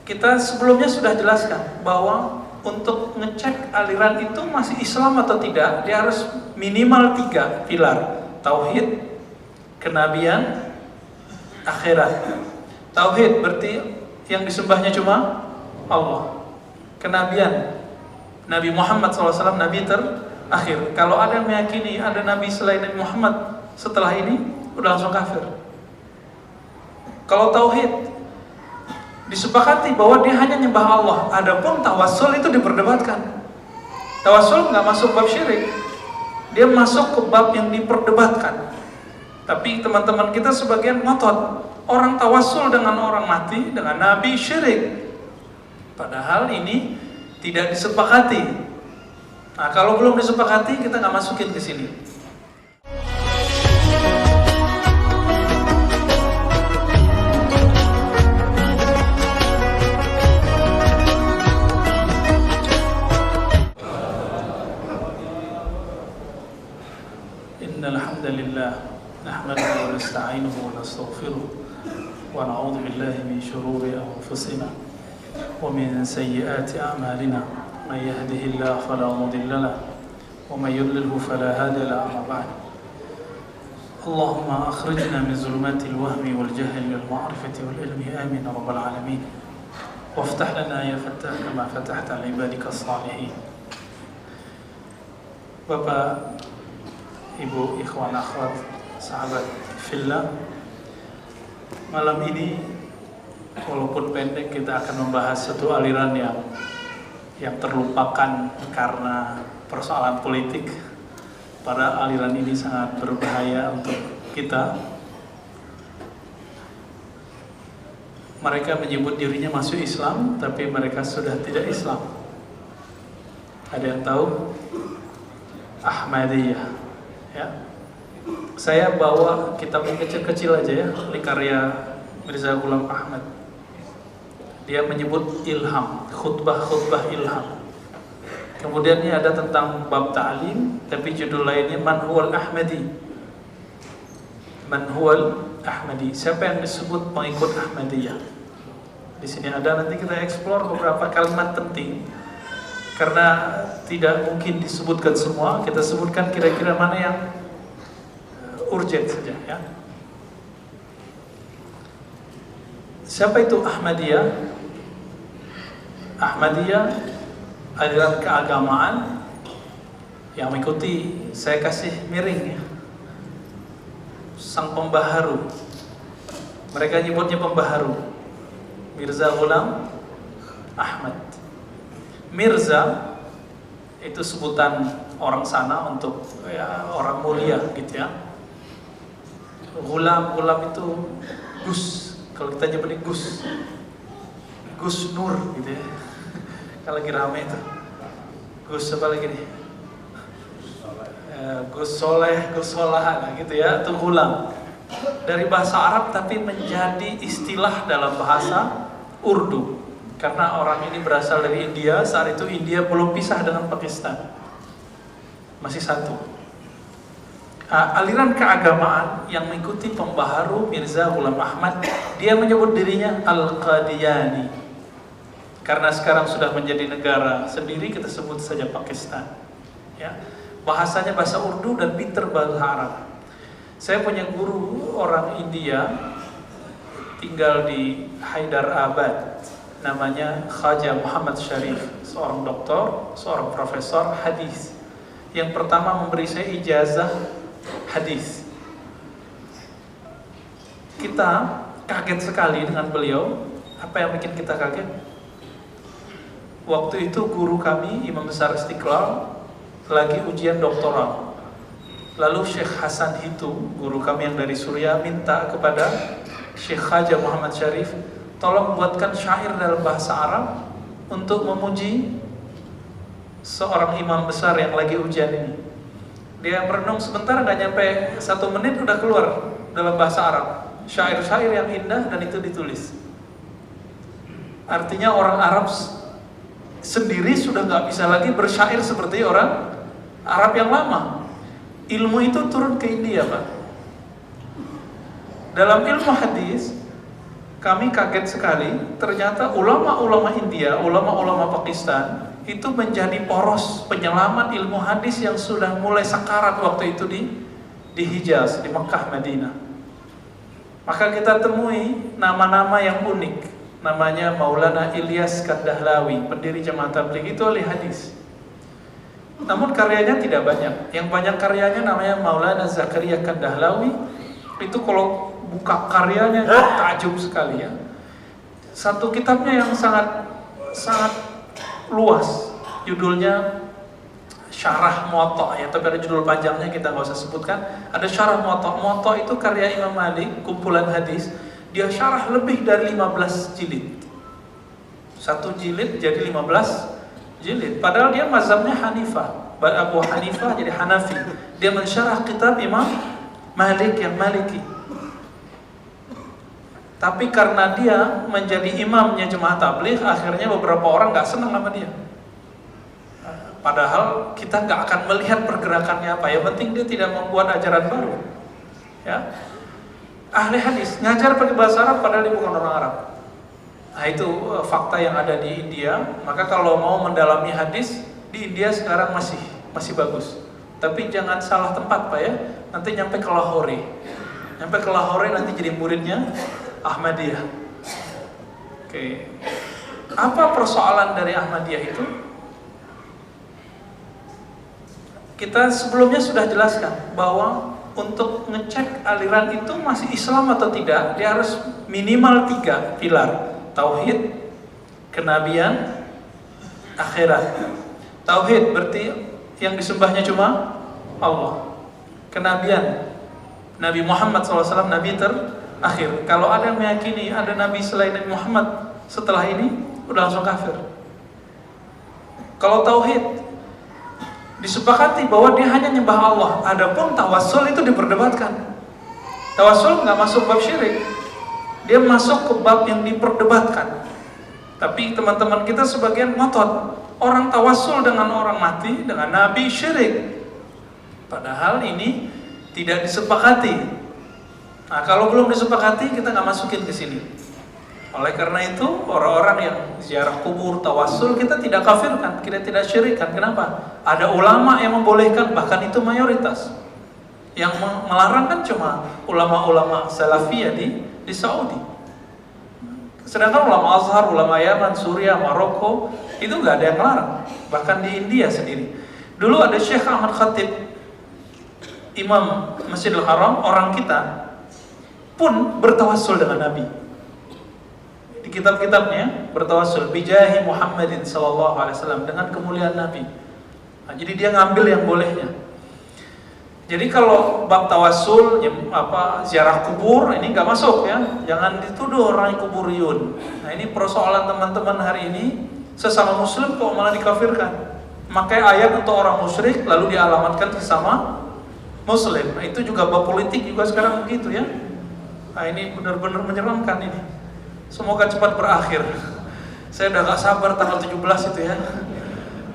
Kita sebelumnya sudah jelaskan bahwa untuk ngecek aliran itu masih Islam atau tidak, dia harus minimal 3 pilar: tauhid, kenabian, akhirat. Tauhid berarti yang disembahnya cuma Allah. Kenabian, Nabi Muhammad SAW Nabi terakhir. Kalau ada yang meyakini ada Nabi selain Nabi Muhammad setelah ini, udah langsung kafir. Kalau tauhid disepakati bahwa dia hanya nyembah Allah. Adapun tawassul itu diperdebatkan. Tawassul nggak masuk bab syirik, dia masuk ke bab yang diperdebatkan. Tapi teman-teman kita sebagian ngotot, orang tawassul dengan orang mati, dengan Nabi syirik. Padahal ini tidak disepakati. Nah, kalau belum disepakati kita nggak masukin ke sini. Innal hamdalillah nahmaduhu wa nasta'inuhu wa nastaghfiruh wa na'udzu billahi min shururi anfusina wa min sayyiati a'malina. Man yahdihillahu fala mudilla lahu wa man yudlilhu fala hadiya lahu. Amma ba'd. Allahumma akhrijna min zulumatil wahmi wal jahli wal ma'rifati wal ilmi, amin ya rabbal alamin. Waftah lana ya fattah kama fatahta li ibadika salihin. Bapak, Ibu, ikhwan, akhwat, sahabat fillah, malam ini walaupun pendek kita akan membahas satu aliran yang terlupakan karena persoalan politik. Pada aliran ini sangat berbahaya untuk kita. Mereka menyebut dirinya masuk Islam, tapi mereka sudah tidak Islam. Ada yang tahu? Ahmadiyah. Ya, saya bawa kitab yang kecil-kecil aja ya, ini karya Mirza Ghulam Ahmad. Dia menyebut ilham, khutbah ilham. Kemudian ini ada tentang bab ta'lim, tapi judul lainnya Man Huwal Ahmadi. Man Huwal Ahmadi, siapa yang disebut pengikut Ahmadiyah? Di sini ada, nanti kita eksplor beberapa kalimat penting. Karena tidak mungkin disebutkan semua, kita sebutkan kira-kira mana yang urgent saja ya. Siapa itu Ahmadiyah? Ahmadiyah aliran keagamaan yang mengikuti, saya kasih miring ya, sang pembaharu. Mereka nyebutnya pembaharu, Mirza Ghulam Ahmad. Mirza itu sebutan orang sana untuk ya, orang mulia gitu ya. Ghulam itu Gus, kalau kita nyebutnya Gus Nur gitu ya. Kalau lagi rame itu Gus apa lagi nih? Gus Soleh, Gus Solahan gitu ya, itu Ghulam. Dari bahasa Arab tapi menjadi istilah dalam bahasa Urdu. Karena orang ini berasal dari India, saat itu India belum pisah dengan Pakistan, masih satu. Aliran keagamaan yang mengikuti pembaharu Mirza Ghulam Ahmad, dia menyebut dirinya Al-Qadiani. Karena sekarang sudah menjadi negara sendiri, kita sebut saja Pakistan. Ya, bahasanya bahasa Urdu dan pinter bahasa Arab. Saya punya guru orang India, tinggal di Hyderabad. Namanya Khaja Muhammad Sharif, seorang doktor, seorang profesor hadis, yang pertama memberi saya ijazah hadis. Kita kaget sekali dengan beliau. Apa yang bikin kita kaget? Waktu itu guru kami, Imam Besar Istiqlal, lagi ujian doktoral. Lalu Syekh Hasan Hitu, guru kami yang dari Suriah, minta kepada Syekh Khaja Muhammad Sharif, tolong buatkan syair dalam bahasa Arab untuk memuji seorang imam besar yang lagi ujian ini. Dia merenung sebentar, nggak nyampe 1 menit udah keluar dalam bahasa Arab syair-syair yang indah, dan itu ditulis. Artinya orang Arab sendiri sudah nggak bisa lagi bersyair seperti orang Arab yang lama. Ilmu itu turun ke India, Pak. Dalam ilmu hadis, kami kaget sekali, ternyata ulama-ulama India, ulama-ulama Pakistan itu menjadi poros penyelamat ilmu hadis yang sudah mulai sekarat waktu itu di Hijaz, di Mekah, Madinah. Maka kita temui nama-nama yang unik. Namanya Maulana Ilyas Kandahlawi, pendiri Jamaah Tabligh, itu ahli hadis. Namun karyanya tidak banyak. Yang banyak karyanya namanya Maulana Zakaria Kandahlawi. Itu kalau buka karyanya takjub sekali ya. Satu kitabnya yang sangat luas, judulnya Syarah Muwatta ya, tapi ada judul panjangnya kita nggak usah sebutkan. Ada Syarah Muwatta. Muwatta itu karya Imam Malik, kumpulan hadis. Dia syarah lebih dari 15 jilid. Satu jilid jadi 15 jilid. Padahal dia mazhabnya Hanifah, Abu Hanifah jadi Hanafi. Dia mensyarah kitab Imam Malik yang Maliki. Tapi karena dia menjadi imamnya Jemaah Tabligh, akhirnya beberapa orang nggak senang sama dia. Padahal kita nggak akan melihat pergerakannya apa. Yang penting dia tidak membuat ajaran baru. Ya. Ahli hadis ngajar pakai bahasa Arab padahal dia bukan orang Arab. Nah itu fakta yang ada di India. Maka kalau mau mendalami hadis di India sekarang masih bagus. Tapi jangan salah tempat Pak ya. Nanti nyampe ke Lahore. Nyampe ke Lahore nanti jadi muridnya Ahmadiyah. Oke. Apa persoalan dari Ahmadiyah itu? Kita sebelumnya sudah jelaskan bahwa untuk ngecek aliran itu masih Islam atau tidak, dia harus minimal 3 pilar: tauhid, kenabian, akhirat. Tauhid berarti yang disembahnya cuma Allah. Kenabian, Nabi Muhammad SAW Nabi terakhir. Kalau ada yang meyakini ada Nabi selain Nabi Muhammad setelah ini, udah langsung kafir. Kalau tauhid disepakati bahwa dia hanya nyembah Allah. Adapun tawassul itu diperdebatkan. Tawassul nggak masuk bab syirik, dia masuk ke bab yang diperdebatkan. Tapi teman-teman kita sebagian ngotot, orang tawassul dengan orang mati, dengan Nabi syirik. Padahal ini tidak disepakati. Nah kalau belum disepakati kita nggak masukin ke sini. Oleh karena itu orang-orang yang ziarah kubur, tawassul kita tidak kafirkan, kita tidak syirikkan. Kenapa? Ada ulama yang membolehkan, bahkan itu mayoritas. Yang melarang kan cuma ulama-ulama salafiyah di Saudi. Sedangkan ulama Azhar, ulama Yaman, Suriah, Maroko itu nggak ada yang melarang. Bahkan di India sendiri. Dulu ada Syekh Ahmad Khatib, Imam Masjidil Haram, orang kita pun bertawassul dengan Nabi. Di kitab-kitabnya bertawassul bijahi Muhammadin sallallahu alaihi wasallam, dengan kemuliaan Nabi. Nah, jadi dia ngambil yang bolehnya. Jadi kalau bab tawassul ziarah kubur ini nggak masuk ya. Jangan dituduh orang kuburiyun. Nah, ini persoalan teman-teman hari ini, sesama muslim kok malah dikafirkan. Makai ayat untuk orang musyrik lalu dialamatkan sesama muslim. Nah, itu juga bab politik juga sekarang begitu ya. Nah, ini benar-benar menyeramkan ini. Semoga cepat berakhir. Saya udah gak sabar tanggal 17 itu ya.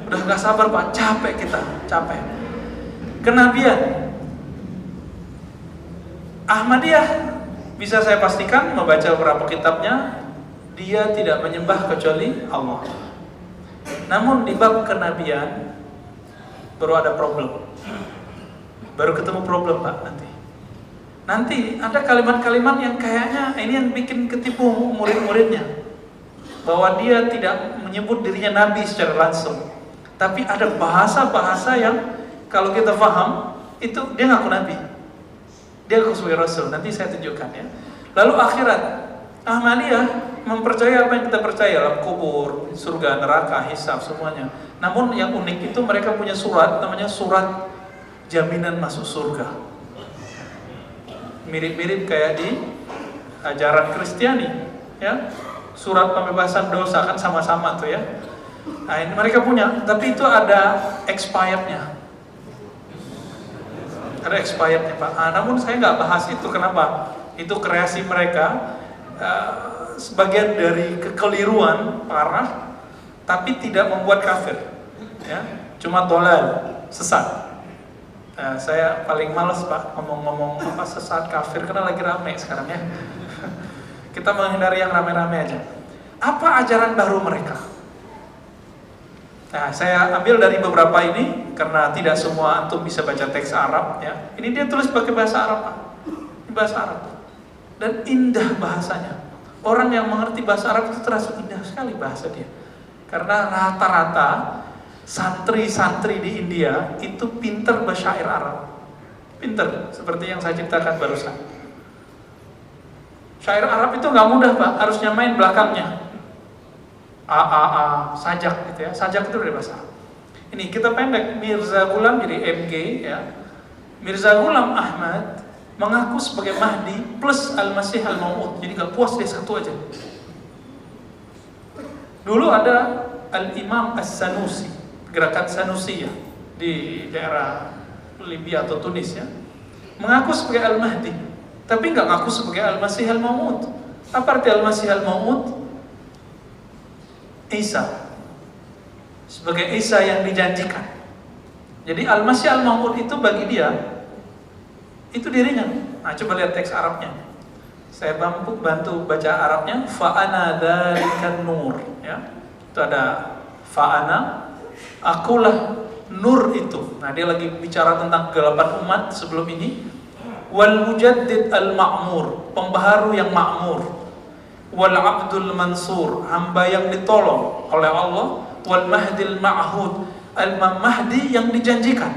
Udah gak sabar Pak, capek kita, capek. Kenabian Ahmadiyah, bisa saya pastikan membaca beberapa kitabnya, dia tidak menyembah kecuali Allah. Namun di bab kenabian baru ada problem. Baru ketemu problem Pak Nanti ada kalimat-kalimat yang kayaknya ini yang bikin ketipu murid-muridnya, bahwa dia tidak menyebut dirinya Nabi secara langsung, tapi ada bahasa-bahasa yang kalau kita paham itu dia ngaku Nabi, dia ngaku sebagai Rasul. Nanti saya tunjukkan ya. Lalu akhirat, Ahmadiyah mempercayai apa yang kita percaya, dalam kubur, surga, neraka, hisab, semuanya. Namun yang unik itu mereka punya surat, namanya surat jaminan masuk surga. Mirip-mirip kayak di ajaran Kristiani ya, surat pembebasan dosa kan sama-sama tuh ya. Nah ini mereka punya, tapi itu ada expirednya, Pak. Namun saya nggak bahas itu, kenapa? Itu kreasi mereka, sebagian dari kekeliruan parah, tapi tidak membuat kafir ya, cuma dolal, sesat. Nah, saya paling males Pak ngomong-ngomong sesat kafir, karena lagi rame sekarang ya. Kita menghindari yang rame-rame aja. Apa ajaran baru mereka? Nah, saya ambil dari beberapa ini karena tidak semua antum bisa baca teks Arab ya. Ini dia tulis pakai bahasa Arab, Pak. Ini bahasa Arab. Dan indah bahasanya. Orang yang mengerti bahasa Arab itu terasa indah sekali bahasa dia. Karena rata-rata santri-santri di India itu pinter bersyair Arab. Pinter, seperti yang saya ceritakan barusan. Syair Arab itu nggak mudah, Pak, harusnya main belakangnya. Sajak gitu ya. Sajak itu dari bahasa Arab. Ini kita pendek, Mirza Ghulam jadi MG ya. Mirza Ghulam Ahmad mengaku sebagai Mahdi plus Al-Masih Al-Maud. Jadi nggak puas dia satu aja. Dulu ada Al-Imam As-Sanusi, gerakan Sanusiyah di daerah Libya atau Tunis ya, mengaku sebagai Al-Mahdi, tapi nggak ngaku sebagai Al-Masih Al-Maud. Apa arti Al-Masih Al-Maud? Isa, sebagai Isa yang dijanjikan. Jadi Al-Masih Al-Maud itu bagi dia itu dirinya. Nah, coba lihat teks Arabnya. Saya bantu baca Arabnya. Fa'ana dzalikan nur ya. Itu ada fa'ana, akulah nur itu. Nah, dia lagi bicara tentang kegelapan umat sebelum ini. Wal mujaddid al-ma'mur, pembaharu yang makmur. Wal abdul mansur, hamba yang ditolong oleh Allah. Wal mahdil ma'hud, al-mahdi yang dijanjikan.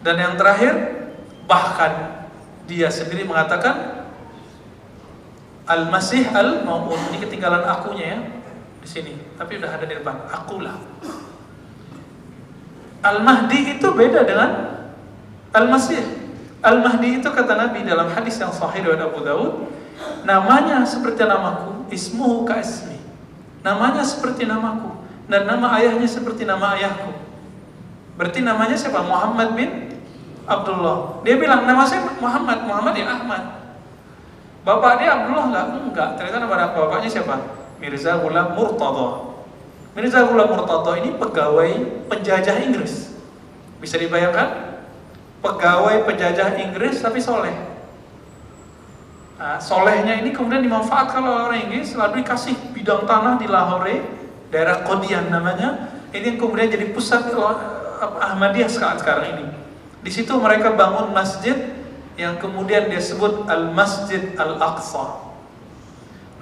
Dan yang terakhir, bahkan dia sendiri mengatakan Al-Masih Al-Maud. Ini ketinggalan akunya ya di sini, tapi udah ada di depan. Akulah. Al-Mahdi itu beda dengan Al-Masih. Al-Mahdi itu kata Nabi dalam hadis yang sahih dari Abu Daud, namanya seperti namaku, ismuhu ka ismi. Namanya seperti namaku dan nama ayahnya seperti nama ayahku. Berarti namanya siapa? Muhammad bin Abdullah. Dia bilang nama saya Muhammad, Muhammad ya Ahmad. Bapak dia Abdullah enggak. Ternyata nama bapaknya siapa? Mirza Ghulam Murtada. Mirza Ghulam Murtada ini pegawai penjajah Inggris. Bisa dibayangkan? Pegawai penjajah Inggris tapi soleh. Nah, solehnya ini kemudian dimanfaatkan oleh orang Inggris, lalu dikasih bidang tanah di Lahore, daerah Qadian namanya. Ini yang kemudian jadi pusat Ahmadiyah sekarang ini. Di situ mereka bangun masjid yang kemudian dia sebut Al-Masjid Al-Aqsa.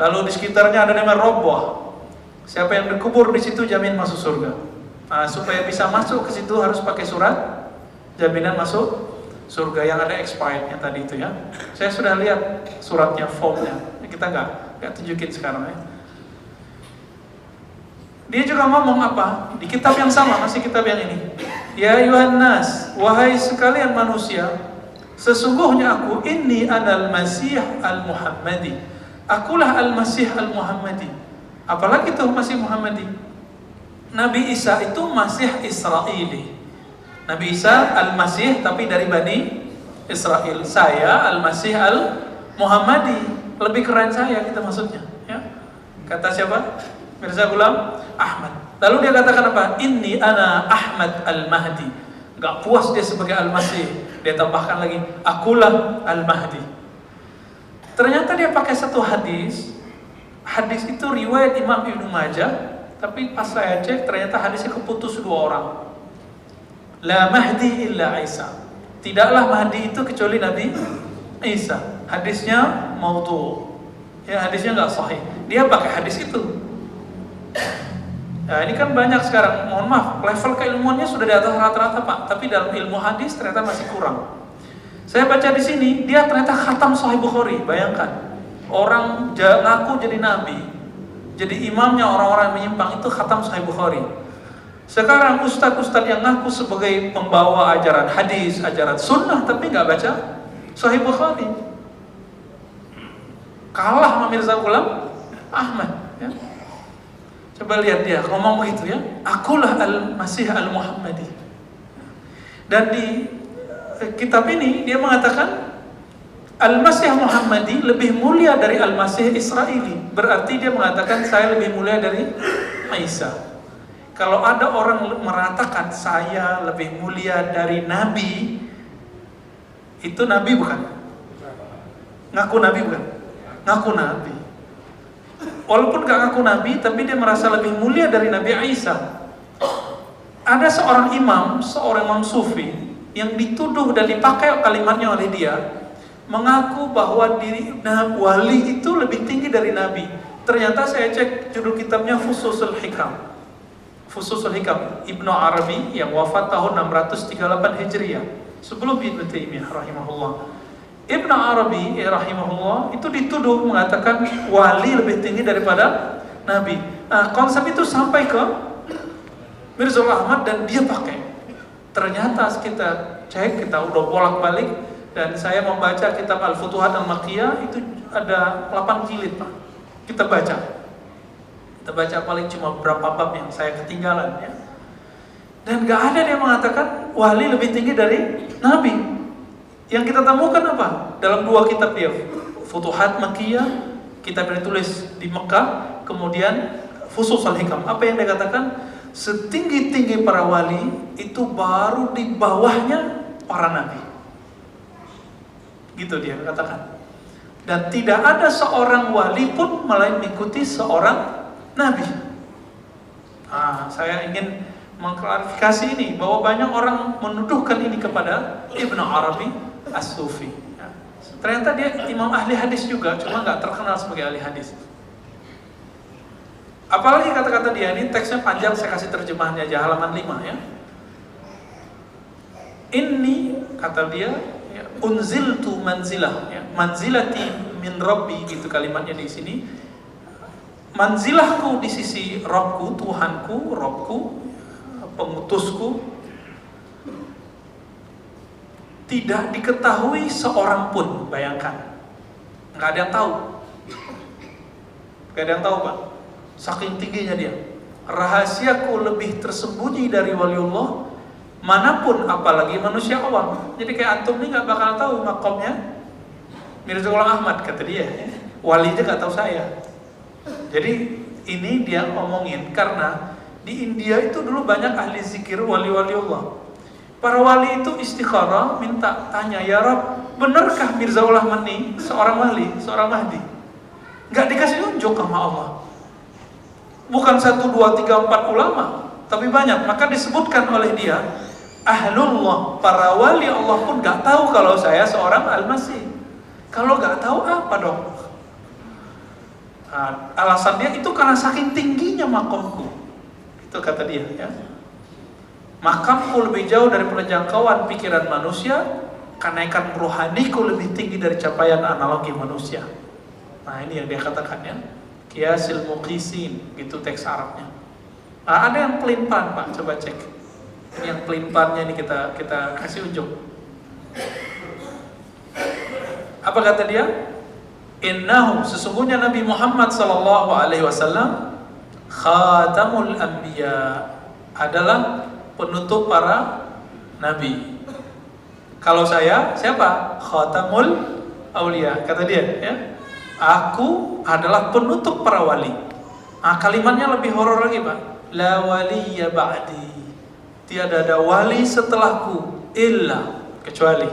Lalu di sekitarnya ada namanya Rabbah. Siapa yang dikubur di situ jamin masuk surga. Nah, supaya bisa masuk ke situ harus pakai surat jaminan masuk surga yang ada expirednya tadi itu ya. Saya sudah lihat suratnya, formnya. Kita nggak tunjukin sekarang ya. Dia juga ngomong apa? Di kitab yang sama, masih kitab yang ini. Ya ayuhan nas, wahai sekalian manusia, sesungguhnya aku ini anal Masih Al-Muhammadi. Akulah Al-Masih Al-Muhammadi. Apalagi itu Masih Muhammadi? Nabi Isa itu Masih Israeli. Nabi Isa Al-Masih tapi dari Bani Israel. Saya Al-Masih Al-Muhammadi. Lebih keren saya kita maksudnya ya. Kata siapa? Mirza Ghulam Ahmad. Lalu dia katakan apa? Inni ana Ahmad Al-Mahdi. Gak puas dia sebagai Al-Masih, dia tambahkan lagi, akulah Al-Mahdi. Ternyata dia pakai satu hadis. Hadis itu riwayat Imam Ibnu Majah, tapi pas saya cek ternyata hadisnya keputus dua orang. La Mahdi illa Isa. Tidaklah Mahdi itu kecuali Nabi Isa. Hadisnya maudhu. Ya, hadisnya nggak sahih. Dia pakai hadis itu. Nah, ini kan banyak sekarang. Mohon maaf, level keilmuannya sudah di atas rata-rata, Pak. Tapi dalam ilmu hadis ternyata masih kurang. Saya baca di sini, dia ternyata khatam Sahih Bukhari. Bayangkan, orang ngaku jadi nabi, jadi imamnya orang-orang menyimpang itu khatam Sahih Bukhari. Sekarang ustadz-ustadz yang ngaku sebagai pembawa ajaran hadis, ajaran sunnah, tapi nggak baca Sahih Bukhari, kalah sama Mirza Ghulam Ahmad. Ya. Coba lihat dia ngomong begitu ya, akulah Al-Masih Al-Muhammadi. Dan di kitab ini dia mengatakan Al-Masih Muhammadi lebih mulia dari Al-Masih Israeli. Berarti dia mengatakan saya lebih mulia dari Isa. Kalau ada orang meratakan saya lebih mulia dari Nabi, itu Nabi bukan? Ngaku Nabi bukan? Ngaku Nabi. walaupun gak ngaku nabi, tapi dia merasa lebih mulia dari Nabi Isa. Ada seorang imam, seorang imam sufi yang dituduh dan dipakai kalimatnya oleh dia, mengaku bahwa diri wali itu lebih tinggi dari nabi. Ternyata saya cek judul kitabnya Fususul Hikam. Fususul Hikam Ibnu Arabi yang wafat tahun 638 Hijriah, sebelum Ibnu Taimiyah rahimahullah. Ibnu Arabi rahimahullah itu dituduh mengatakan wali lebih tinggi daripada nabi. Nah, konsep itu sampai ke Mirza Ahmad dan dia pakai. Ternyata kita cek, kita udah bolak-balik, dan saya membaca kitab Al-Futuhat Al-Makkiyah itu ada 8 jilid, Pak. Kita baca paling cuma beberapa bab yang saya ketinggalan, ya. Dan gak ada dia mengatakan wali lebih tinggi dari nabi. Yang kita temukan apa? Dalam 2 kitab dia, Futuhat Makkiyah, kitab yang ditulis di Mekah, kemudian Fusus Al-Hikam. Apa yang dia katakan? Setinggi-tinggi para wali itu baru di bawahnya para nabi. Gitu dia katakan. Dan tidak ada seorang wali pun mengikuti seorang nabi. Saya ingin mengklarifikasi ini, bahwa banyak orang menuduhkan ini kepada Ibnu Arabi As-Sufi. Ternyata dia imam ahli hadis juga, cuma nggak terkenal sebagai ahli hadis. Apalagi kata-kata dia ini, teksnya panjang, saya kasih terjemahannya aja, halaman 5 ya. Ini kata dia, ya, unziltu manzilah, ya, manzilati min rabbi, gitu kalimatnya di sini. Manzilahku di sisi Rabbku, Tuhanku, Rabbku, pengutusku, tidak diketahui seorang pun. Bayangkan, nggak ada yang tahu, nggak ada yang tahu, Pak. Saking tingginya dia. Rahasiaku lebih tersembunyi dari waliullah manapun, apalagi manusia awam. Jadi kayak antum ini nggak bakal tahu makomnya Mirza Ghulam Ahmad, kata dia. Wali aja nggak tahu saya. Jadi ini dia ngomongin karena di India itu dulu banyak ahli zikir wali-waliullah. Para wali itu istikharah, minta, tanya, ya Rabb, benarkah Mirza Ghulam Ahmad ini seorang wali, seorang mahdi? Nggak dikasih unjuk sama Allah. Bukan 1, 2, 3, 4 ulama, tapi banyak. Maka disebutkan oleh dia, ahlullah, para wali Allah pun gak tahu kalau saya seorang al-masih. Kalau gak tahu apa dong? Alasan dia itu karena saking tingginya makamku. Itu kata dia, ya. Makamku lebih jauh daripada jangkauan pikiran manusia, kenaikan rohaniku lebih tinggi dari capaian analogi manusia. Nah, ini yang dia katakan, ya. Qiyasil muqisin, gitu teks Arabnya. Ada yang pelin-pelan, Pak, coba cek. Ini yang pelin-pelannya ini kita kasih unjuk. Apa kata dia? Innahu, sesungguhnya Nabi Muhammad sallallahu alaihi wasallam khatamul anbiya, adalah penutup para nabi. Kalau saya siapa? Khatamul auliya, kata dia, ya. Aku adalah penutup para wali. Kalimatnya lebih horor lagi, Pak. La waliya ba'di, tiada ada wali setelahku, illa, kecuali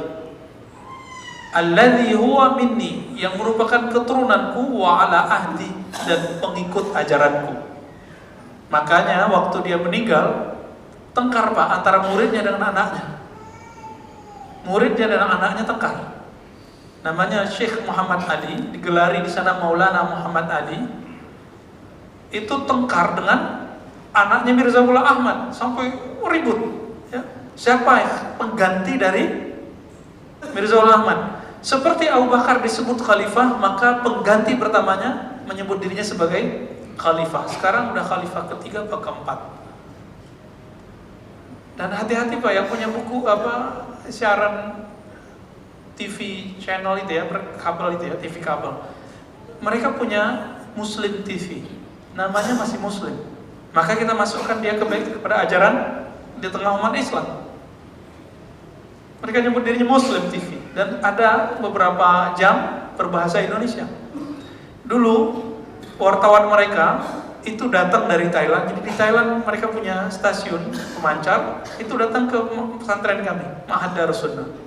alladzi huwa minni, yang merupakan keturunanku, wa ala ahdi, dan pengikut ajaranku. Makanya waktu dia meninggal, tengkar, Pak, antara muridnya dengan anaknya. Muridnya dan anaknya tengkar. Namanya Syekh Muhammad Ali, digelari di sana Maulana Muhammad Ali. Itu tengkar dengan anaknya Mirza Ghulam Ahmad sampai ribut, ya. Siapa pengganti dari Mirza Ghulam Ahmad? Seperti Abu Bakar disebut khalifah, maka pengganti pertamanya menyebut dirinya sebagai khalifah. Sekarang udah khalifah ketiga atau keempat. Dan hati-hati, Pak, yang punya buku siaran TV channel itu, ya, kabel itu, ya, TV kabel. Mereka punya Muslim TV, namanya masih Muslim. Maka kita masukkan dia kepada ajaran di tengah umat Islam. Mereka nyebut dirinya Muslim TV, dan ada beberapa jam berbahasa Indonesia. Dulu wartawan mereka itu datang dari Thailand. Jadi di Thailand mereka punya stasiun pemancar, itu datang ke pesantren kami, Ma'had Darus Sunnah.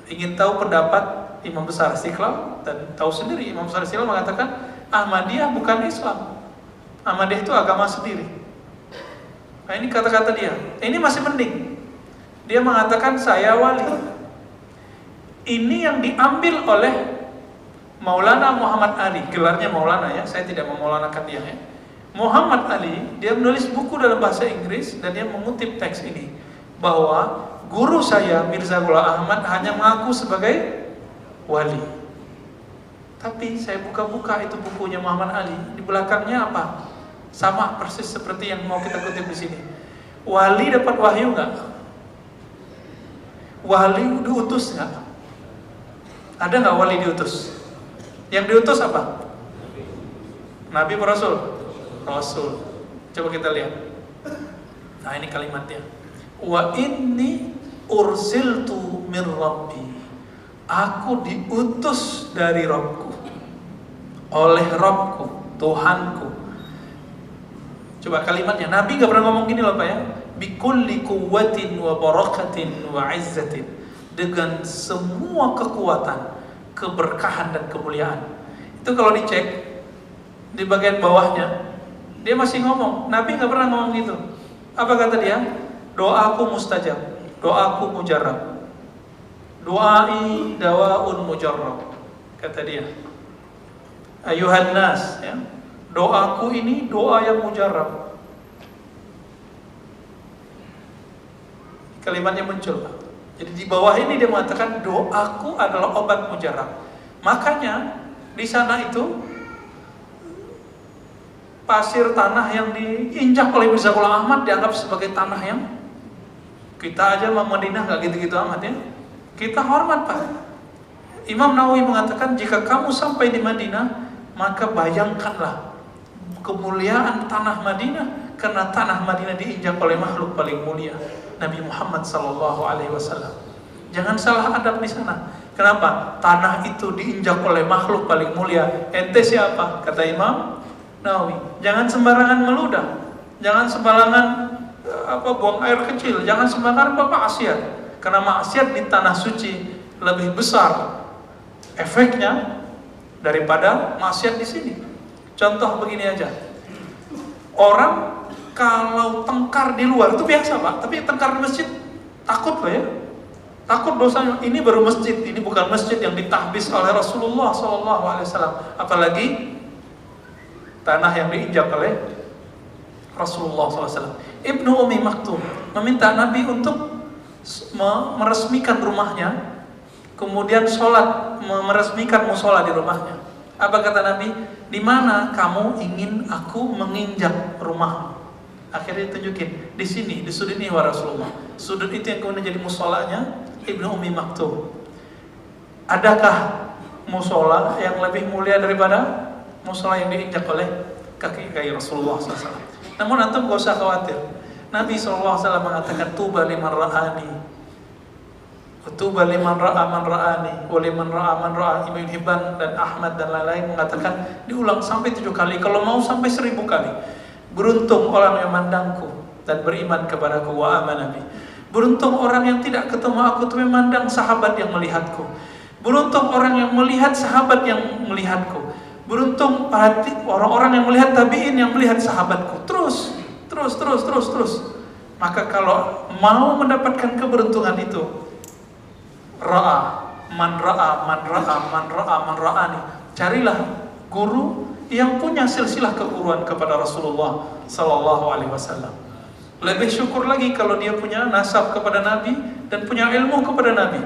Ingin tahu pendapat Imam Besar Istiqlal, dan tahu sendiri Imam Besar Istiqlal mengatakan Ahmadiyah bukan Islam. Ahmadiyah itu agama sendiri. Nah ini kata-kata dia. Ini masih mending. Dia mengatakan saya wali. Ini yang diambil oleh Maulana Muhammad Ali. Gelarnya Maulana ya, saya tidak memaulanakan dia ya. Muhammad Ali, dia menulis buku dalam bahasa Inggris dan dia mengutip teks ini bahwa guru saya Mirza Ghulam Ahmad hanya mengaku sebagai wali. Tapi saya buka-buka itu bukunya Muhammad Ali, di belakangnya apa? Sama persis seperti yang mau kita kutip di sini. Wali dapat wahyu nggak? Wali diutus nggak? Ada nggak wali diutus? Yang diutus apa? Nabi atau Rasul? Rasul. Coba kita lihat. Nah ini kalimatnya. Wa inni ursiltu min Rabbi. Aku diutus dari Rabbku. Oleh Rabbku, Tuhanku. Coba kalimatnya. Nabi gak pernah ngomong gini loh Pak ya. Bikulli quwwatin wa barakatin wa izzatin. Dengan semua kekuatan, keberkahan dan kemuliaan. Itu kalau dicek di bagian bawahnya, dia masih ngomong. Nabi gak pernah ngomong gitu. Apa kata dia? Doaku mustajab, doaku mujarab. Doai dawaun mujarab, kata dia. Ayuhan nas ya. Doaku ini doa yang mujarab. Kalimatnya muncul. Jadi di bawah ini dia mengatakan doaku adalah obat mujarab. Makanya di sana itu pasir tanah yang diinjak oleh Mirza Ghulam Ahmad dianggap sebagai tanah yang kita aja mau Madinah nggak gitu-gitu amat ya. Kita hormat Pak. Imam Nawawi mengatakan jika kamu sampai di Madinah maka bayangkanlah kemuliaan tanah Madinah karena tanah Madinah diinjak oleh makhluk paling mulia Nabi Muhammad SAW. Jangan salah adab di sana. Kenapa? Tanah itu diinjak oleh makhluk paling mulia. Ente siapa? Kata Imam Nawawi, jangan sembarangan meludah, jangan sembarangan buang air kecil, jangan sembarangan maksiat. Karena maksiat di tanah suci lebih besar efeknya daripada maksiat di sini. Contoh begini aja, orang kalau tengkar di luar itu biasa Pak, tapi tengkar di masjid takut Pak ya, takut dosanya. Ini baru masjid, ini bukan masjid yang ditahbis oleh Rasulullah SAW, apalagi tanah yang diinjak oleh Rasulullah SAW. Ibnu Ummi Maktum meminta Nabi untuk meresmikan rumahnya, kemudian sholat, meresmikan musola di rumahnya. Apa kata Nabi? Di mana kamu ingin aku menginjak rumahmu? Akhirnya tunjukin di sini, di sudut ini wa Rasulullah. Sudut itu yang kemudian jadi musolanya Ibnu Ummi Maktum. Adakah musola yang lebih mulia daripada musola yang diinjak oleh kaki Rasulullah SAW? Namun antum gak usah khawatir. Nabi SAW mengatakan tuba liman ra'ani, tuba liman ra'a man ra'ani, wa liman ra'a man ra'a. Ibnu Hibban dan Ahmad dan lain-lain mengatakan diulang sampai 7 kali, kalau mau sampai 1000 kali. Beruntung orang yang memandangku dan beriman kepadaku wa amana bi. Beruntung orang yang tidak ketemu aku tapi memandang sahabat yang melihatku. Beruntung orang yang melihat sahabat yang melihatku. Beruntung orang-orang yang melihat tabi'in yang melihat sahabatku. Terus. Maka kalau mau mendapatkan keberuntungan itu, man ra'ani. Carilah guru yang punya silsilah keguruan kepada Rasulullah SAW. Lebih syukur lagi kalau dia punya nasab kepada Nabi dan punya ilmu kepada Nabi.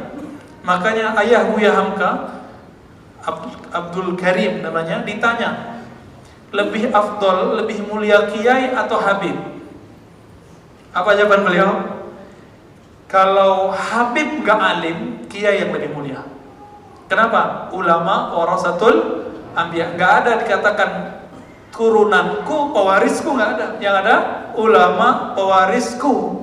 Makanya ayah Buya Hamka, Abdul Karim namanya, ditanya, lebih afdol, lebih mulia kiai atau habib? Apa jawaban beliau? Kalau habib gak alim, kiai yang lebih mulia. Kenapa? Ulama warasatul anbiya. Gak ada dikatakan turunanku, pewarisku, gak ada. Yang ada ulama pewarisku.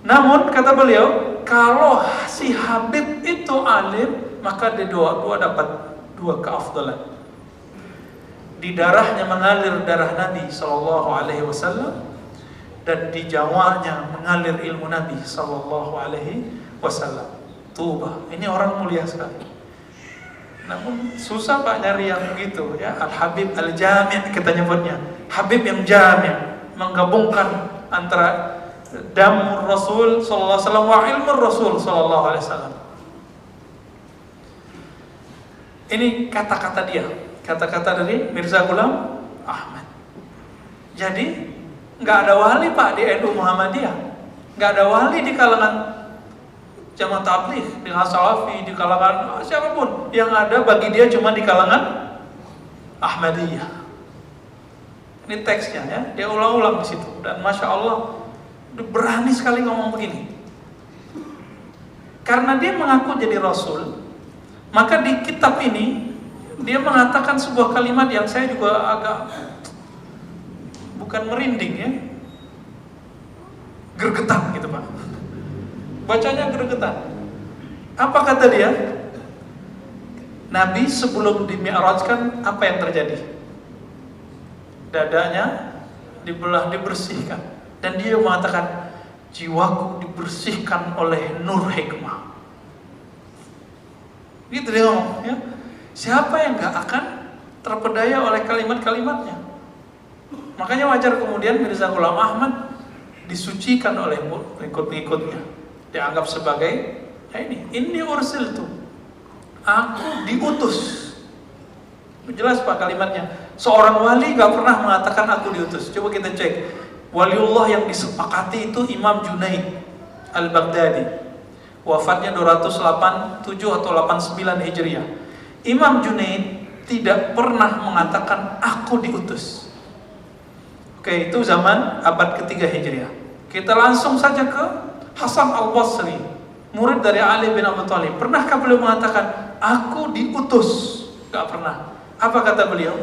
Namun kata beliau, kalau si habib itu alim, maka dia dua dapat 2 keafdalan. Di darahnya mengalir darah Nabi SAW, dan di jawanya mengalir ilmu Nabi SAW. Tuba, ini orang mulia sekali. Namun susah Pak nyari yang begitu ya. Al-Habib Al-Jami' kita nyebutnya. Habib yang jami', menggabungkan antara damur Rasul sallallahu alaihi wasallam wa ilmur Rasul sallallahu alaihi wasallam. Ini kata-kata dia, kata-kata dari Mirza Ghulam Ahmad. Jadi nggak ada wali Pak di NU Muhammadiyah, nggak ada wali di kalangan Jamaah Tabligh, di kalangan Salafi, di kalangan siapapun. Yang ada bagi dia cuma di kalangan Ahmadiyah. Ini teksnya ya, dia ulang-ulang di situ. Dan masya Allah, berani sekali ngomong begini. Karena dia mengaku jadi Rasul, maka di kitab ini dia mengatakan sebuah kalimat yang saya juga agak bukan merinding ya, gergetan gitu Pak. Bacanya gergetan. Apa kata dia? Nabi sebelum dimi'rajkan apa yang terjadi? Dadanya dibelah, dibersihkan. Dan dia mengatakan, jiwaku dibersihkan oleh nur hikmah. Gitu dia ngomong ya. Siapa yang gak akan terpedaya oleh kalimat-kalimatnya? Makanya wajar kemudian Mirza Ghulam Ahmad disucikan oleh pengikut-pengikutnya, dianggap sebagai ya ini ursiltu, aku diutus. Jelas Pak kalimatnya. Seorang wali gak pernah mengatakan aku diutus. Coba kita cek. Waliullah yang disepakati itu Imam Junaid Al-Baghdadi, wafatnya 287 atau 89 Hijriah. Imam Junaid tidak pernah mengatakan aku diutus. Oke, itu zaman abad ketiga Hijriah. Kita langsung saja ke Hasan Al-Basri, murid dari Ali bin Abi Thalib. Pernahkah beliau mengatakan aku diutus? Gak pernah. Apa kata beliau?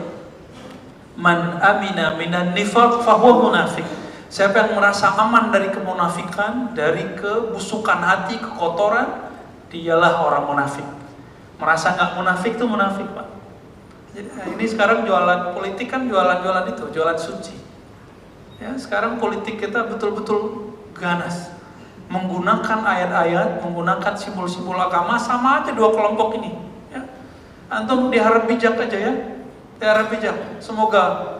Man amina minan nifaq fahuwa munafiq. Siapa yang merasa aman dari kemunafikan, dari kebusukan hati, kekotoran, dialah orang munafik. Merasa gak munafik itu munafik Pak. Jadi ini sekarang jualan politik kan jualan-jualan itu, jualan suci. Ya, sekarang politik kita betul-betul ganas, menggunakan ayat-ayat, menggunakan simbol-simbol agama, sama aja dua kelompok ini. Ya. Antum diharap bijak aja ya, diharap bijak. Semoga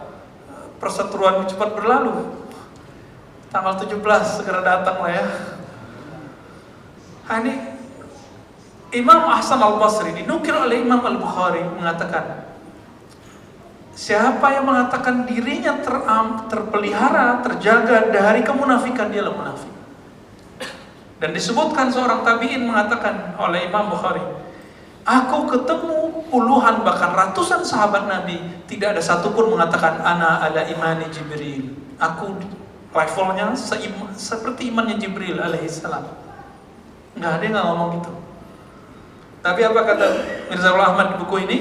perseteruan cepat berlalu. Tanggal 17 segera datang lah ya. Ini Imam Hasan Al-Basri dinukil oleh Imam Al-Bukhari mengatakan, siapa yang mengatakan dirinya terpelihara, terjaga dari kemunafikan, dialah munafik. Dan disebutkan seorang tabi'in mengatakan oleh Imam Bukhari, aku ketemu puluhan bahkan ratusan sahabat Nabi, tidak ada satupun mengatakan ana ala imani Jibril. Aku levelnya seperti imannya Jibril alaihissalam. Nggak ada yang ngomong gitu. Tapi apa kata Mirza Ghulam Ahmad di buku ini?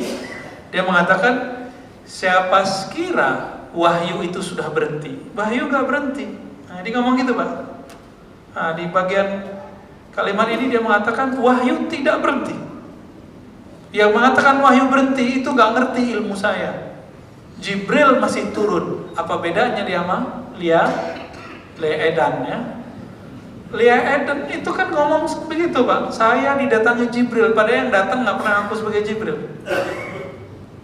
Dia mengatakan, siapa sekira wahyu itu sudah berhenti, wahyu nggak berhenti. Nah, dia ngomong gitu Pak. Nah, di bagian kalimat ini dia mengatakan wahyu tidak berhenti. Yang mengatakan wahyu berhenti itu nggak ngerti ilmu saya. Jibril masih turun. Apa bedanya dia sama Lia Edan ya? Lia Edan itu kan ngomong begitu Pak. Saya didatangi Jibril, padahal yang datang nggak pernah ngaku sebagai Jibril.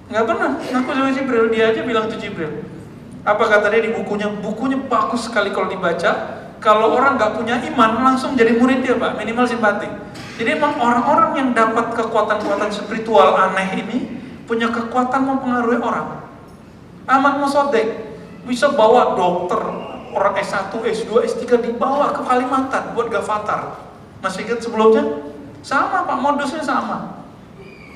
Nggak pernah ngaku sebagai Jibril, dia aja bilang itu Jibril. Apa kata dia di bukunya? Bukunya bagus sekali kalau dibaca. Kalau orang nggak punya iman langsung jadi murid dia Pak, minimal simpati. Jadi emang orang-orang yang dapat kekuatan-kekuatan spiritual aneh ini punya kekuatan mempengaruhi orang. Ahmad Mosodek bisa bawa dokter, orang S1, S2, S3 dibawa ke Kalimantan buat Gavatar. Masih ingat sebelumnya? Sama Pak, modusnya sama.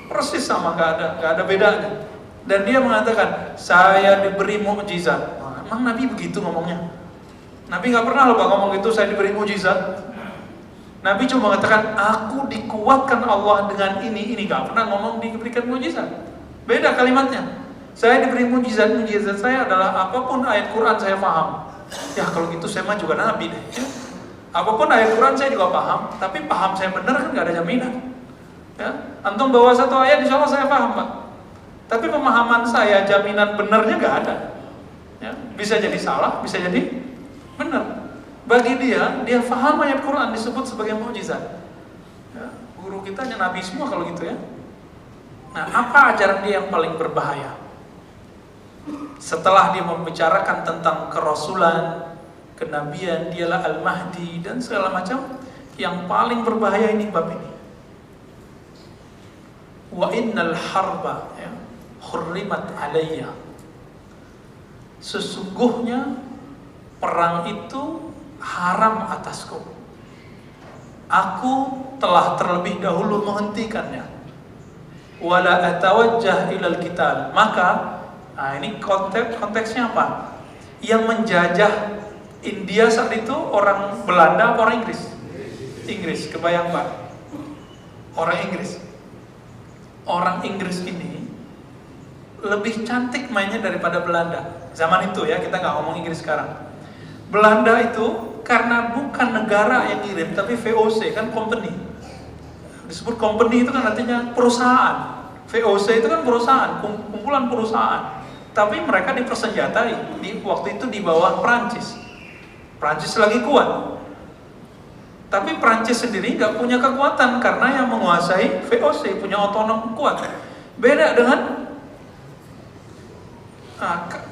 Persis sama, gak ada bedanya. Dan dia mengatakan, saya diberi mukjizat. Emang Nabi begitu ngomongnya? Nabi gak pernah loh Pak ngomong gitu, saya diberi mukjizat. Nabi cuma mengatakan, aku dikuatkan Allah dengan ini. Gak pernah ngomong diberikan mukjizat. Beda kalimatnya. Saya diberi mukjizat saya adalah apapun ayat Quran saya paham. Ya kalau gitu saya mah juga Nabi deh. Ya. Apapun ayat Quran saya juga paham, tapi paham saya benar kan gak ada jaminan. Ya, antum bawa satu ayat insya Allah saya paham Pak. Tapi pemahaman saya jaminan benarnya gak ada. Ya, bisa jadi salah, bisa jadi benar. Bagi dia paham ayat Quran disebut sebagai mukjizat. Ya, guru kita hanya Nabi semua kalau gitu ya. Nah, apa ajaran dia yang paling berbahaya? Setelah dia membicarakan tentang kerasulan, kenabian, dialah Al-Mahdi dan segala macam, yang paling berbahaya ini bab ini. Wa innal harba hurrimat alayya. Sesungguhnya perang itu haram atasku. Aku telah terlebih dahulu menghentikannya. Wala atawajjah ilal qital. Maka ini konteksnya apa? Yang menjajah India saat itu orang Belanda apa orang Inggris? Inggris, kebayang Pak? Orang Inggris. Orang Inggris ini lebih cantik mainnya daripada Belanda. Zaman itu ya, kita nggak ngomong Inggris sekarang. Belanda itu karena bukan negara yang ngirim, tapi VOC kan company. Disebut company itu kan artinya perusahaan. VOC itu kan perusahaan, kumpulan perusahaan. Tapi mereka dipersenjatai waktu itu di bawah Prancis. Prancis lagi kuat. Tapi Prancis sendiri nggak punya kekuatan karena yang menguasai VOC punya otonom kuat. Beda dengan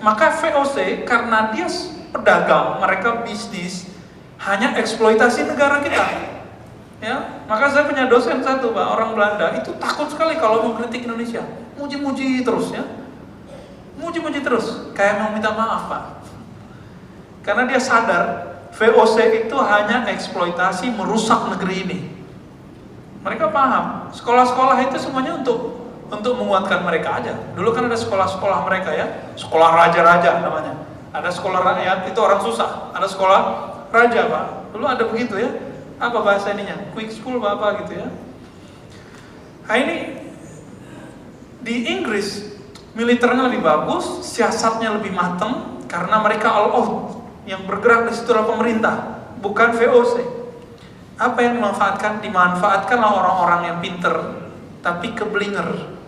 maka VOC karena dia pedagang, mereka bisnis, hanya eksploitasi negara kita. Ya, maka saya punya dosen satu Pak, orang Belanda, itu takut sekali kalau mengkritik Indonesia. Muji-muji terus ya. Muji-muji terus, kayak mau minta maaf Pak. Karena dia sadar VOC itu hanya eksploitasi merusak negeri ini. Mereka paham, sekolah-sekolah itu semuanya untuk menguatkan mereka aja. Dulu kan ada sekolah-sekolah mereka ya, sekolah raja-raja namanya. Ada sekolah rakyat, itu orang susah. Ada sekolah raja Pak, dulu ada begitu ya. Apa bahasa ininya? Quick school apa gitu ya. Nah ini di Inggris militernya lebih bagus, siasatnya lebih matang karena mereka all out. Yang bergerak di situ adalah pemerintah, bukan VOC. Apa yang dimanfaatkan? Dimanfaatkanlah orang-orang yang pinter, tapi keblinger.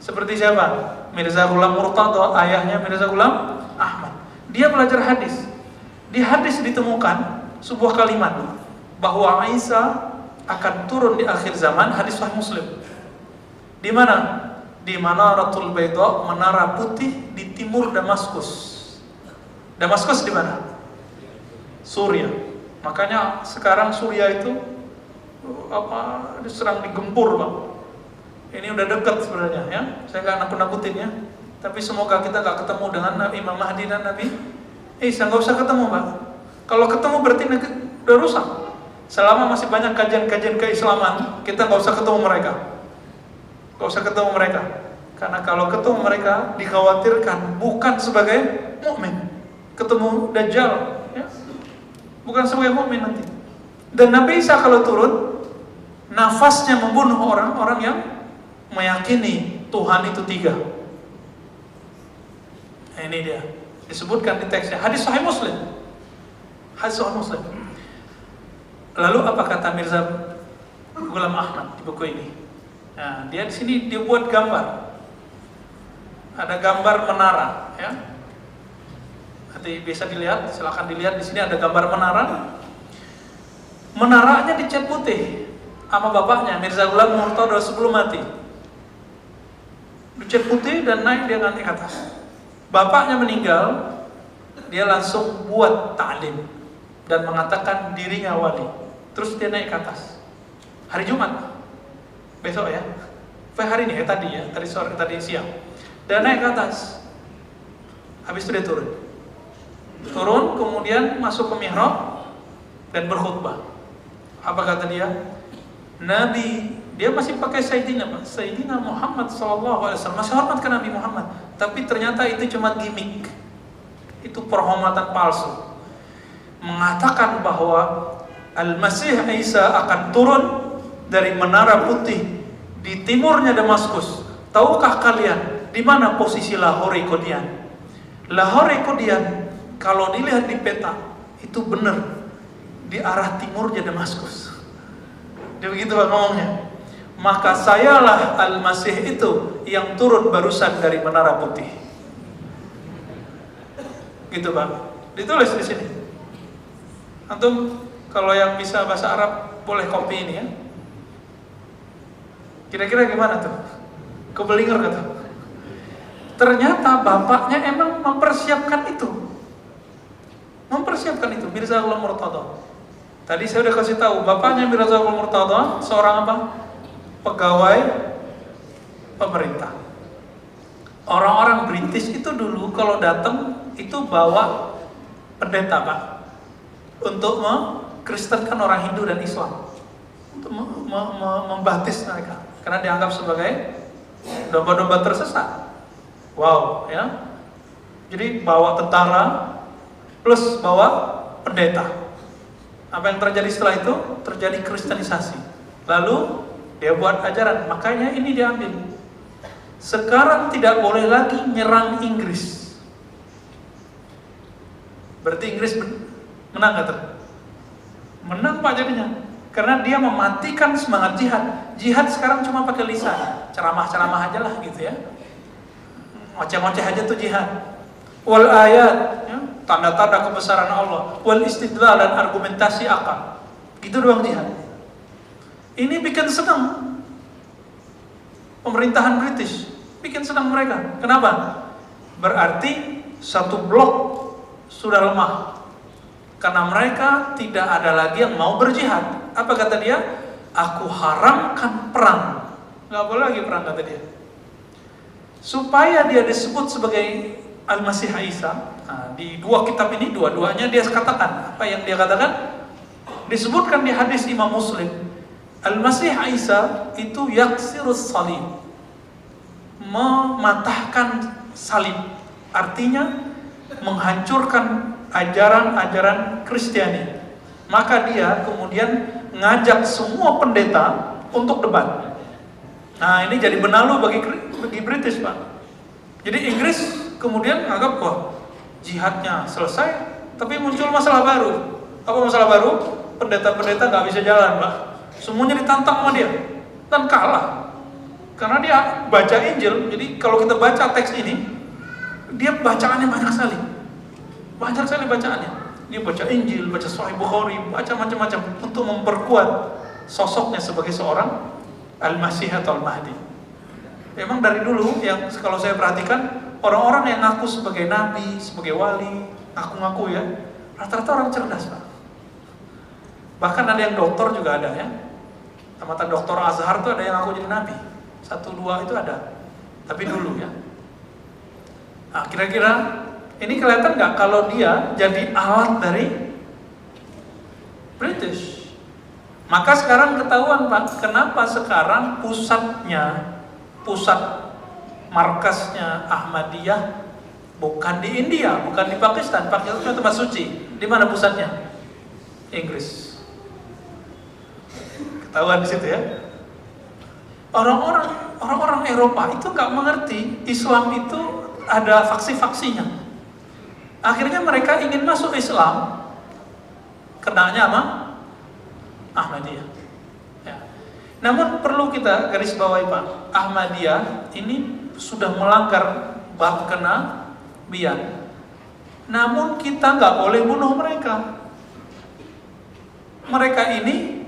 Seperti siapa? Mirza Ghulam Murtadha, ayahnya Mirza Ghulam Ahmad. Dia belajar hadis. Di hadis ditemukan sebuah kalimat bahwa Isa akan turun di akhir zaman, hadis Sahih Muslim. Di mana? Di Manaratul Baydha, menara putih di timur Damaskus. Damaskus di mana? Suriah. Makanya sekarang Suriah itu sedang digempur, Pak. Ini udah dekat sebenarnya ya. Saya nggak nakut-nakutin ya. Tapi semoga kita nggak ketemu dengan Nabi Imam Mahdi dan Nabi Isa. Nggak usah ketemu, Pak. Kalau ketemu berarti udah rusak. Selama masih banyak kajian-kajian keislaman, kita nggak usah ketemu mereka. Nggak usah ketemu mereka. Karena kalau ketemu mereka dikhawatirkan bukan sebagai mukmin, ketemu Dajjal, ya. Bukan sebagai mukmin nanti. Dan Nabi Isa kalau turun, nafasnya membunuh orang-orang yang meyakini Tuhan itu tiga. Nah, ini dia disebutkan di teksnya, hadis Sahih Muslim. Hadis Sahih Muslim. Lalu apa kata Mirza Ghulam Ahmad di buku ini? Nah, dia di sini dia buat gambar. Ada gambar menara, ya. Nanti bisa dilihat, silakan dilihat di sini ada gambar menara. Menaranya dicat putih sama bapaknya Mirza Ghulam Murtadha sebelum mati. Dicat putih dan naik dia nanti ke atas. Bapaknya meninggal, dia langsung buat ta'lim dan mengatakan dirinya wali. Terus dia naik ke atas. Hari Jumat, besok ya. Hari ini ya tadi sore, tadi siang. Dan naik ke atas. Habis itu dia turun. Turun, kemudian masuk ke mihrab dan berkhutbah. Apa kata dia? Nabi, dia masih pakai Sayyidina Muhammad SAW. Masih hormat ke Nabi Muhammad. Tapi ternyata itu cuma gimmick. Itu perhormatan palsu. Mengatakan bahwa Al-Masih Isa akan turun dari menara putih di timurnya Damaskus. Tahukah kalian di mana posisi Lahore Qadian? Lahore Qadian kalau dilihat di peta itu benar di arah timurnya Damaskus. Dia begitu Pak ngomongnya. Maka sayalah Al-Masih itu yang turun barusan dari menara putih. Gitu Pak. Ditulis di sini. Antum kalau yang bisa bahasa Arab boleh copy ini ya. Kira-kira gimana tuh? Kebelinger kata. Ternyata bapaknya emang mempersiapkan itu. Mirza Ghulam Murtadha. Tadi saya udah kasih tahu, bapaknya Mirza Ghulam Murtadha seorang apa? Pegawai pemerintah. Orang-orang British itu dulu kalau datang itu bawa pendeta, Pak, untuk mengkristenkan orang Hindu dan Islam, untuk membaptis mereka, karena dianggap sebagai domba-domba tersesat. Wow, ya. Jadi bawa tentara plus bawa pendeta. Apa yang terjadi setelah itu? Terjadi kristenisasi. Lalu dia buat ajaran, makanya ini diambil. Sekarang tidak boleh lagi nyerang Inggris. Berarti Inggris menang nggak tuh? Menang Pak jadinya. Karena dia mematikan semangat jihad. Jihad sekarang cuma pakai lisan, ceramah-ceramah aja lah gitu ya. Ngoceh-ngoceh aja tuh jihad. Wal ayat, ya, tanda-tanda kebesaran Allah. Wal istidlal, dan argumentasi akal. Gitu doang jihad. Ini bikin senang pemerintahan British, bikin senang mereka. Kenapa? Berarti satu blok sudah lemah. Karena mereka tidak ada lagi yang mau berjihad. Apa kata dia? Aku haramkan perang. Gak boleh lagi perang kata dia. Supaya dia disebut sebagai Al-Masih Isa. Nah, di dua kitab ini, dua-duanya dia katakan. Apa yang dia katakan? Disebutkan di hadis Imam Muslim. Al-Masih Isa itu yaksirus salib, mematahkan salib. Artinya menghancurkan ajaran-ajaran Kristiani. Maka dia kemudian ngajak semua pendeta untuk debat. Nah, ini jadi benalu bagi British, Pak. Jadi Inggris kemudian menganggap, wah, jihadnya selesai, tapi muncul masalah baru. Apa masalah baru? Pendeta-pendeta nggak bisa jalan, Pak. Semuanya ditantang sama dia dan kalah. Karena dia baca Injil. Jadi kalau kita baca teks ini, dia bacaannya banyak sekali. Banyak sekali bacaannya. Dia baca Injil, baca Sahih Bukhari, baca macam-macam untuk memperkuat sosoknya sebagai seorang Al-Masih atau Al-Mahdi. Memang dari dulu yang kalau saya perhatikan, orang-orang yang ngaku sebagai nabi, sebagai wali, ngaku-ngaku ya, rata-rata orang cerdas, Pak. Bahkan ada yang doktor juga ada ya. Tamatan doktor Azhar itu ada yang ngaku jadi nabi. 1-2 itu ada. Tapi dulu ya. Nah, kira-kira ini kelihatan nggak kalau dia jadi alat dari British? Maka sekarang ketahuan, Pak, kenapa sekarang pusat markasnya Ahmadiyah bukan di India, bukan di Pakistan. Pakistan itu tempat suci. Di mana pusatnya? Inggris. Ketahuan di situ ya. Orang-orang Eropa itu nggak mengerti Islam itu ada faksi-faksinya. Akhirnya mereka ingin masuk Islam, kenanya apa? Ahmadiyah. Ya. Namun perlu kita garis bawahi, Pak, Ahmadiyah ini sudah melanggar bab kenabian. Namun kita nggak boleh bunuh mereka. Mereka ini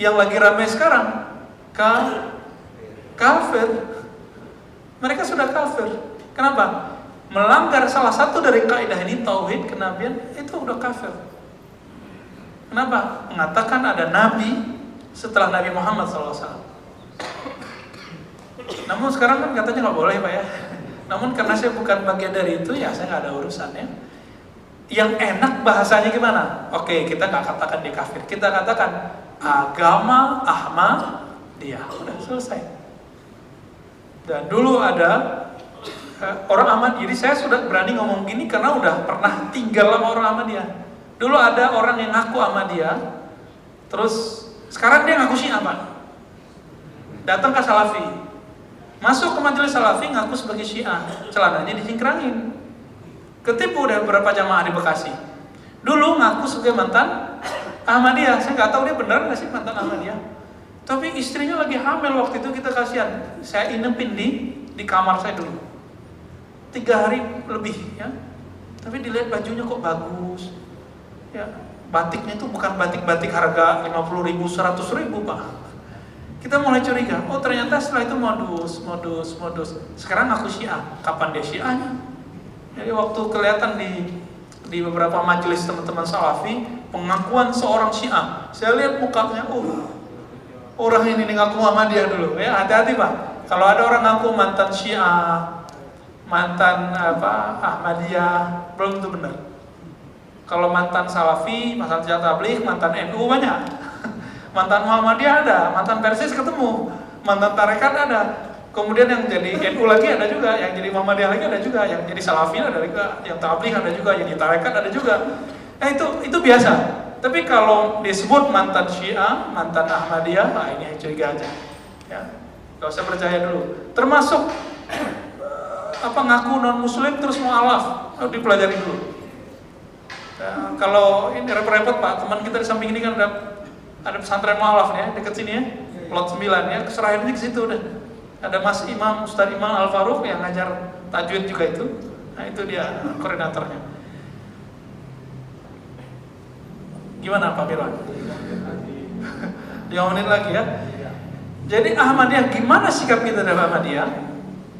yang lagi ramai sekarang kafir. Mereka sudah kafir. Kenapa? Melanggar salah satu dari kaidah ini, tauhid kenabian, itu udah kafir. Kenapa? Mengatakan ada nabi setelah Nabi Muhammad SAW. Namun sekarang kan katanya nggak boleh, Pak ya. Namun karena saya bukan bagian dari itu, ya saya nggak ada urusannya. Yang enak bahasanya gimana? Oke, kita nggak katakan dia kafir, kita katakan agama Ahmadiyah. Udah selesai. Dan dulu ada orang Ahmadiyah. Jadi saya sudah berani ngomong gini karena udah pernah tinggal sama orang Ahmadiyah. Dulu ada orang yang ngaku Ahmadiyah, terus sekarang dia ngaku Syiah, Pak. Datang ke Salafi, masuk ke majelis Salafi ngaku sebagai Syiah, celananya dicingkrangin. Ketipu dari beberapa jamaah di Bekasi. Dulu ngaku sebagai mantan Ahmadiyah, saya nggak tahu dia benar nggak sih mantan Ahmadiyah. Tapi istrinya lagi hamil waktu itu, kita kasihan. Saya inepin di kamar saya dulu 3 hari lebih ya. Tapi dilihat bajunya kok bagus. Ya, batiknya itu bukan batik-batik harga 50.000, 100.000, Pak. Kita mulai curiga, oh ternyata setelah itu modus. Sekarang aku Syiah, kapan dia Syiahnya? Jadi waktu kelihatan di beberapa majelis teman-teman Salafi, pengakuan seorang Syiah, saya lihat mukanya, orang ini ngaku Muhammadiyah dulu, ya hati-hati Pak. Kalau ada orang ngaku mantan Syiah, mantan Ahmadiyah, belum tentu benar. Kalau mantan Salafi, mantan Tabligh, mantan NU banyak. Mantan Muhammadiyah ada, mantan Persis ketemu, mantan Tarekat ada. Kemudian yang jadi NU lagi ada juga, yang jadi Muhammadiyah lagi ada juga, yang jadi Salafi ada juga, yang Tabligh ada juga, yang jadi Tarekat ada juga. Itu biasa. Tapi kalau disebut mantan Syiah, mantan Ahmadiyah, ini curiga aja. Ya, gak usah percaya dulu. Termasuk ngaku non Muslim terus mualaf, dipelajari dulu. Ya, kalau ini repot-repot Pak, teman kita di samping ini kan ada pesantren mualaf ya, dekat sini ya, Lot 9 ya, keserahannya ke situ udah. Ada Mas Imam, Ustaz Imam Al-Faruq yang ngajar tajwid juga itu. Nah itu dia koordinatornya. Gimana Pak Firman? 5 menit lagi ya. Jadi Ahmadiyah, gimana sikap kita terhadap Ahmadiyah?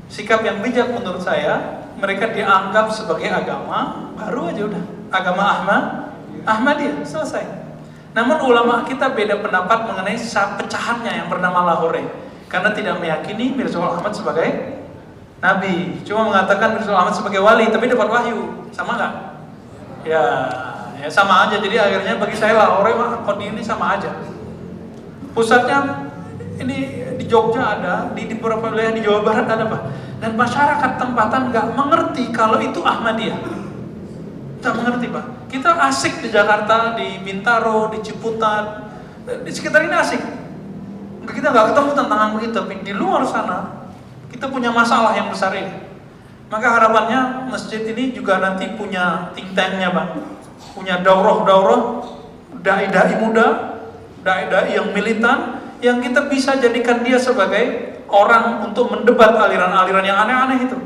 Sikap yang bijak menurut saya, mereka dianggap sebagai agama baru aja udah. Agama Ahmadiyah, selesai. Namun ulama kita beda pendapat mengenai pecahannya yang bernama Lahore, karena tidak meyakini Mirza Ahmad sebagai nabi, cuma mengatakan Mirza Ahmad sebagai wali, tapi dapat wahyu, sama nggak? Ya sama aja. Jadi akhirnya bagi saya Lahore Koni ini sama aja. Pusatnya ini di Jogja ada, di beberapa wilayah di Jawa Barat ada Pak. Dan masyarakat tempatan nggak mengerti kalau itu Ahmadiyah. Nggak mengerti Pak. Kita asik di Jakarta, di Bintaro, di Ciputat, di sekitar ini asik. Kita nggak ketemu tantangan begitu, tapi di luar sana kita punya masalah yang besar ini. Maka harapannya masjid ini juga nanti punya think tanknya Pak, punya daurah-daurah, dai-dai muda, dai-dai yang militan, yang kita bisa jadikan dia sebagai orang untuk mendebat aliran-aliran yang aneh-aneh itu.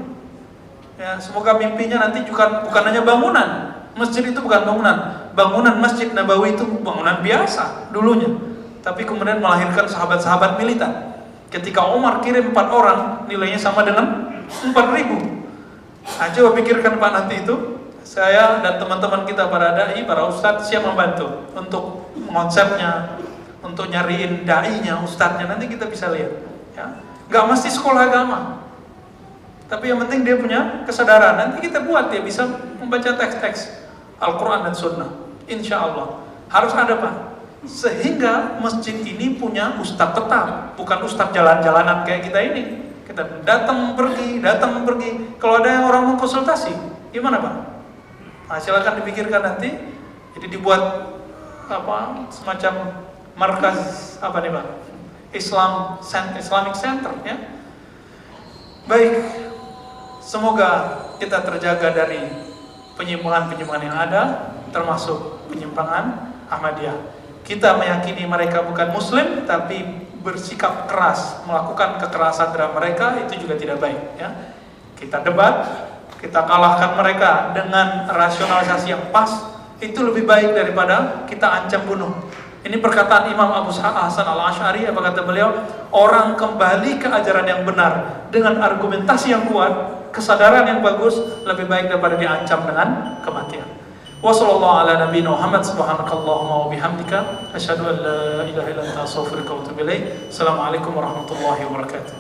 Ya, semoga mimpinya nanti bukan hanya bangunan. Masjid itu bukan bangunan. Bangunan Masjid Nabawi itu bangunan biasa dulunya. Tapi kemudian melahirkan sahabat-sahabat militan. Ketika Umar kirim 4 orang, nilainya sama dengan 4.000. Nah, coba pikirkan Pak nanti itu. Saya dan teman-teman kita para dai, para ustadz siap membantu untuk konsepnya, untuk nyariin dai-nya, ustadznya. Nanti kita bisa lihat. Ya, nggak mesti sekolah agama. Tapi yang penting dia punya kesadaran. Nanti kita buat dia bisa membaca teks-teks Al-Quran dan Sunnah. Insya Allah harus ada Pak. Sehingga masjid ini punya ustadz tetap, bukan ustadz jalan-jalanan kayak kita ini. Kita datang pergi. Kalau ada yang orang mau konsultasi, gimana Pak? Nah, silakan dipikirkan nanti. Jadi dibuat semacam markas nih Pak? Islamic Center ya. Baik. Semoga kita terjaga dari penyimpangan-penyimpangan yang ada, termasuk penyimpangan Ahmadiyah. Kita meyakini mereka bukan Muslim, tapi bersikap keras, melakukan kekerasan terhadap mereka, itu juga tidak baik. Ya. Kita debat, kita kalahkan mereka dengan rasionalisasi yang pas, itu lebih baik daripada kita ancam bunuh. Ini perkataan Imam Abu Hasan Al-Asy'ari, apa kata beliau? Orang kembali ke ajaran yang benar dengan argumentasi yang kuat, kesadaran yang bagus, lebih baik daripada diancam dengan kematian. Wassallallahu ala nabiyina Muhammad, subhanakallahumma wa bihamdika, asyhadu an la ilaha illa anta, astaghfiruka wa atubu ilaik. Assalamualaikum warahmatullahi wabarakatuh.